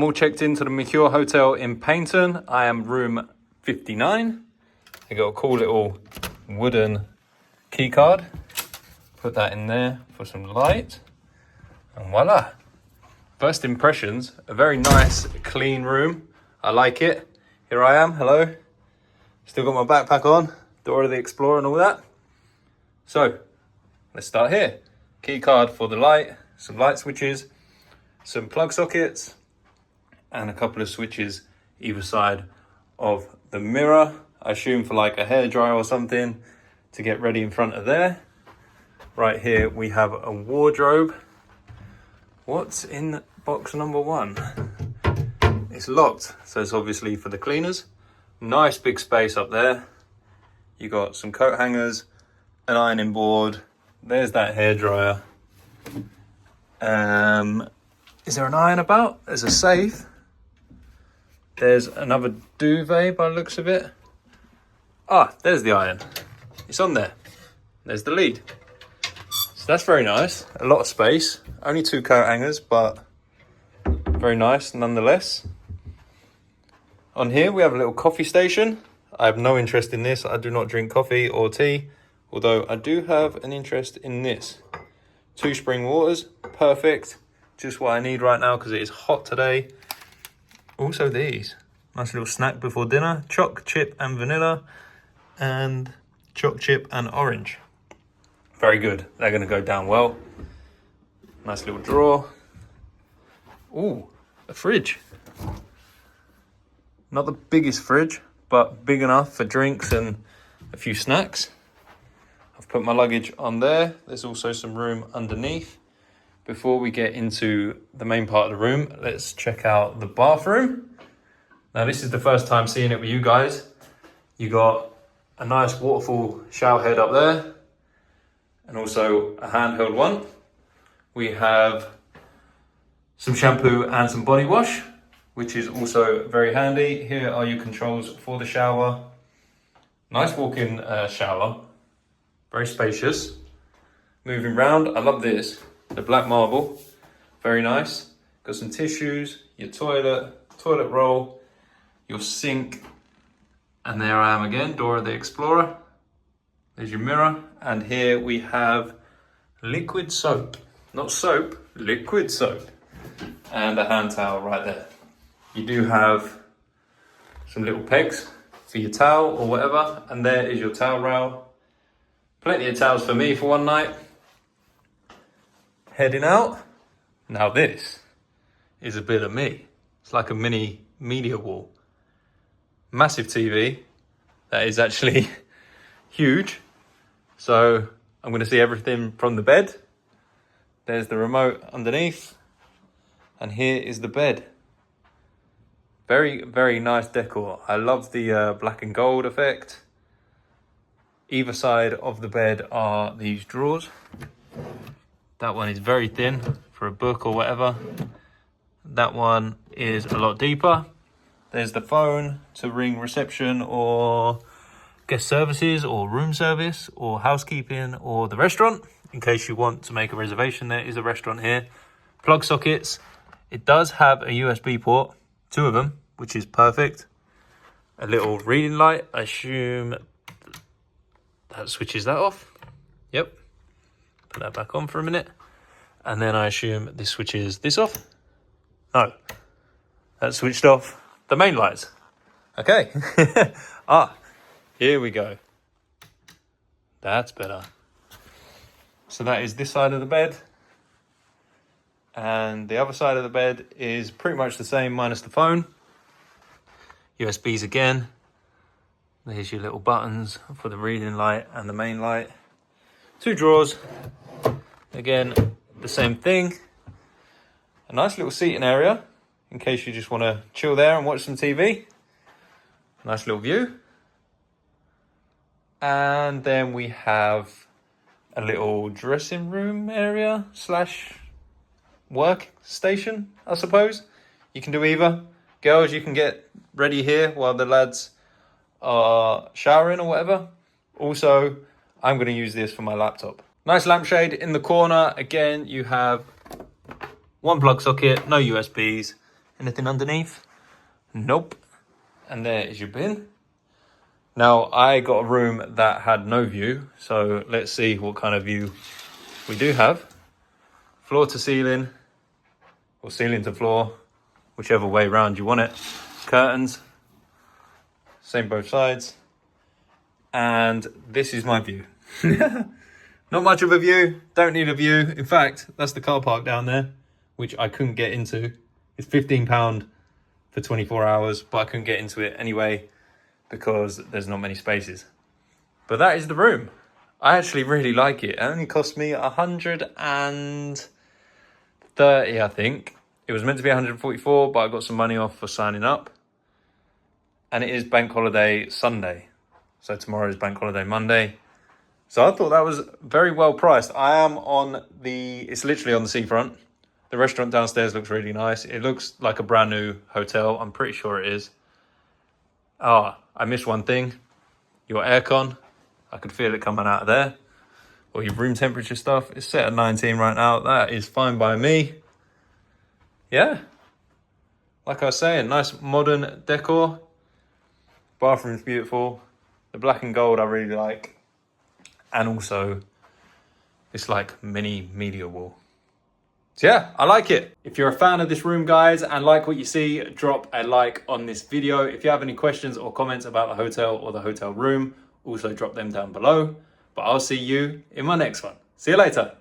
all checked into the Mercure Hotel in Paignton. I am room 59. I got a cool little wooden key card. Put that in there for some light. And voila. First impressions, a very nice, clean room. I like it. Here I am, hello. Still got my backpack on, Dora the Explorer and all that. So, let's start here. Key card for the light, some light switches, some plug sockets, and a couple of switches either side of the mirror. I assume for like a hairdryer or something to get ready in front of there. Right here we have a wardrobe. What's in box number 1? It's locked, so it's obviously for the cleaners. Nice big space up there. You got some coat hangers, an ironing board. There's that hairdryer. Is there an iron about? There's a safe. There's another duvet by the looks of it. Ah, there's the iron. It's on there. There's the lead. So that's very nice. A lot of space. Only 2 coat hangers, but very nice nonetheless. On here we have a little coffee station. I have no interest in this. I do not drink coffee or tea, although I do have an interest in this. 2 spring waters, perfect. Just what I need right now because it is hot today. Also these, nice little snack before dinner. Choc chip and vanilla, and choc chip and orange. Very good, they're gonna go down well. Nice little drawer. Ooh, a fridge. Not the biggest fridge, but big enough for drinks and a few snacks. I've put my luggage on there. There's also some room underneath. Before we get into the main part of the room, let's check out the bathroom. Now this is the first time seeing it with you guys. You got a nice waterfall shower head up there, and also a handheld one. We have some shampoo and some body wash, which is also very handy. Here are your controls for the shower. Nice walk-in shower, very spacious. Moving round, I love this. The black marble, very nice. Got some tissues, your toilet roll, your sink, and there I am again, Dora the Explorer. There's your mirror, and here we have liquid soap. Not soap, liquid soap. And a hand towel right there. You do have some little pegs for your towel or whatever, and there is your towel rail. Plenty of towels for me for one night. Heading out. Now this is a bit of me. It's like a mini media wall. Massive TV that is actually huge. So I'm going to see everything from the bed. There's the remote underneath. And here is the bed. Very, very nice decor. I love the black and gold effect. Either side of the bed are these drawers. That one is very thin for a book or whatever. That one is a lot deeper. There's the phone to ring reception or guest services or room service or housekeeping or the restaurant. In case you want to make a reservation, there is a restaurant here. Plug sockets. It does have a USB port, 2 of them, which is perfect. A little reading light. I assume that switches that off. Yep. Put that back on for a minute. And then I assume this switches this off. No. That switched off the main lights. Okay. Here we go. That's better. So that is this side of the bed. And the other side of the bed is pretty much the same minus the phone. USBs again. There's your little buttons for the reading light and the main light. 2 drawers. Again, the same thing. A nice little seating area in case you just want to chill there and watch some TV. Nice little view. And then we have a little dressing room area / work station, I suppose. You can do either. Girls, you can get ready here while the lads are showering or whatever. Also, I'm going to use this for my laptop. Nice lampshade in the corner. Again, you have 1 plug socket, no USBs. Anything underneath? Nope. And there is your bin. Now, I got a room that had no view, so let's see what kind of view we do have. Floor to ceiling, or ceiling to floor, whichever way round you want it. Curtains, same both sides. And this is my view. Not much of a view, don't need a view. In fact, that's the car park down there, which I couldn't get into. It's £15 for 24 hours, but I couldn't get into it anyway because there's not many spaces. But that is the room. I actually really like it. It only cost me 130, I think. It was meant to be 144, but I got some money off for signing up. And it is bank holiday Sunday. So tomorrow is bank holiday Monday. So I thought that was very well priced. I am it's literally on the seafront. The restaurant downstairs looks really nice. It looks like a brand new hotel. I'm pretty sure it is. I missed one thing. Your aircon. I could feel it coming out of there. Or your room temperature stuff. It's set at 19 right now. That is fine by me. Yeah. Like I was saying, nice modern decor. Bathroom's beautiful. The black and gold I really like. And also, it's like mini media wall. So yeah, I like it. If you're a fan of this room, guys, and like what you see, drop a like on this video. If you have any questions or comments about the hotel or the hotel room, also drop them down below. But I'll see you in my next one. See you later.